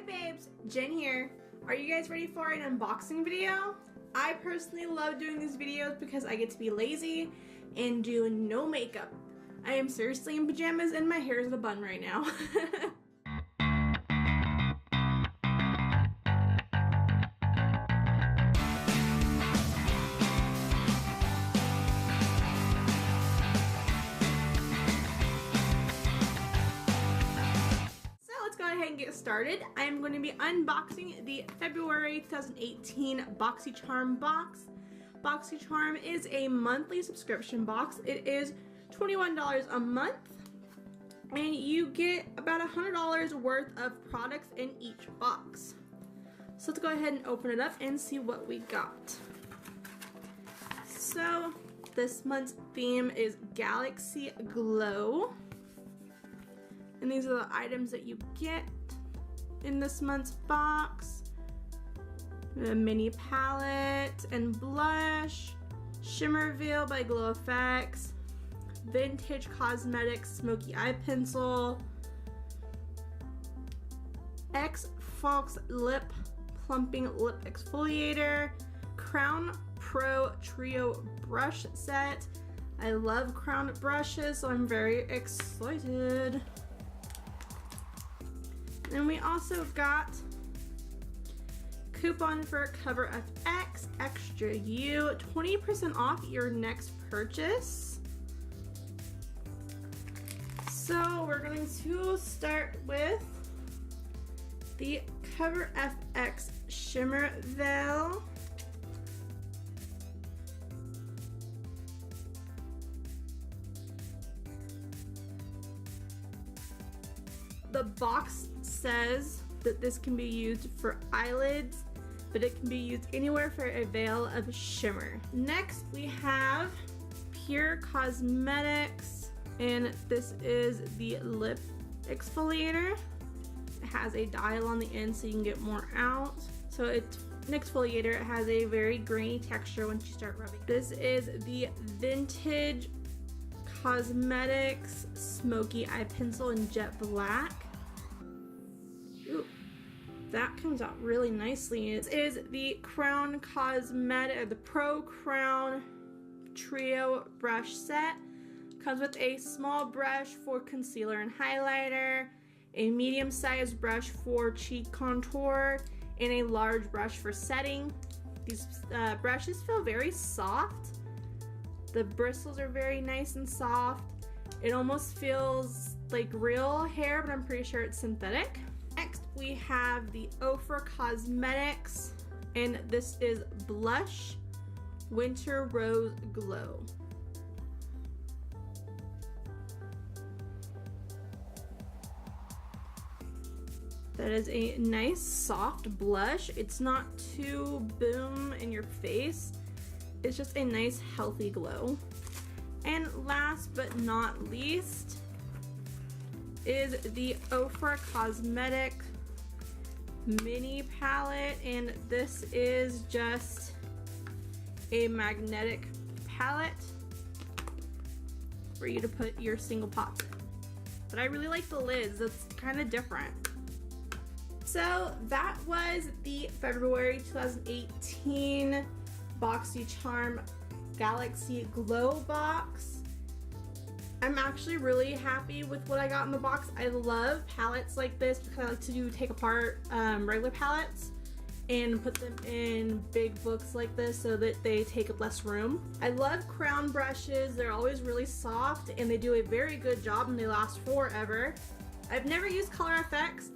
babes, Jen here. Are you guys ready for an unboxing video? I personally love doing these videos because I get to be lazy and do no makeup. I am seriously in pajamas and my hair is in a bun right now. And get started. I am going to be unboxing the February 2018 Boxycharm box. Boxycharm is a monthly subscription box. It is $21 a month and you get about $100 worth of products in each box. So let's go ahead and open it up and see what we got. So this month's theme is Galaxy Glow. And these are the items that you get in this month's box. A mini palette and blush, Shimmervale by Glow FX, Vintage Cosmetics Smoky Eye Pencil, FX Lip Plumping Lip Exfoliator, Crown Pro Trio Brush Set. I love crown brushes, so I'm very excited. And we also got coupon for Cover FX Extra U, 20% off your next purchase. So we're going to start with the Cover FX Shimmervale. The box says that this can be used for eyelids, but it can be used anywhere for a veil of shimmer. Next we have Pure Cosmetics, and this is the lip exfoliator. It has a dial on the end so you can get more out. So it's an exfoliator. It has a very grainy texture once you start rubbing. This is the Vintage Cosmetics Smoky Eye Pencil in Jet Black. Ooh, that comes out really nicely. This is the Crown Cosmetic, the Pro Crown Trio Brush Set. Comes with a small brush for concealer and highlighter, a medium-sized brush for cheek contour, and a large brush for setting. These brushes feel very soft. The bristles are very nice and soft. It almost feels like real hair, but I'm pretty sure it's synthetic. Next, we have the Ofra Cosmetics, and this is Blush Winter Rose Glow. That is a nice soft blush. It's not too boom in your face. It's just a nice healthy glow. And last but not least is the Ofra Cosmetic mini palette, and this is just a magnetic palette for you to put your single pots in. But I really like the lids. It's kind of different. So that was the February 2018 Boxycharm Galaxy Glow box. I'm actually really happy with what I got in the box. I love palettes like this because I like to take apart regular palettes and put them in big books like this so that they take up less room. I love crown brushes. They're always really soft and they do a very good job and they last forever. I've never used Color FX,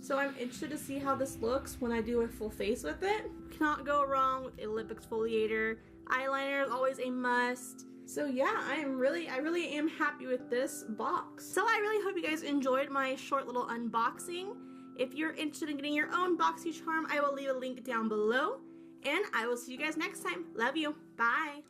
so I'm interested to see how this looks when I do a full face with it. Cannot go wrong with a lip exfoliator. Eyeliner is always a must. So yeah, I really am happy with this box. So I really hope you guys enjoyed my short little unboxing. If you're interested in getting your own Boxycharm, I will leave a link down below. And I will see you guys next time. Love you. Bye.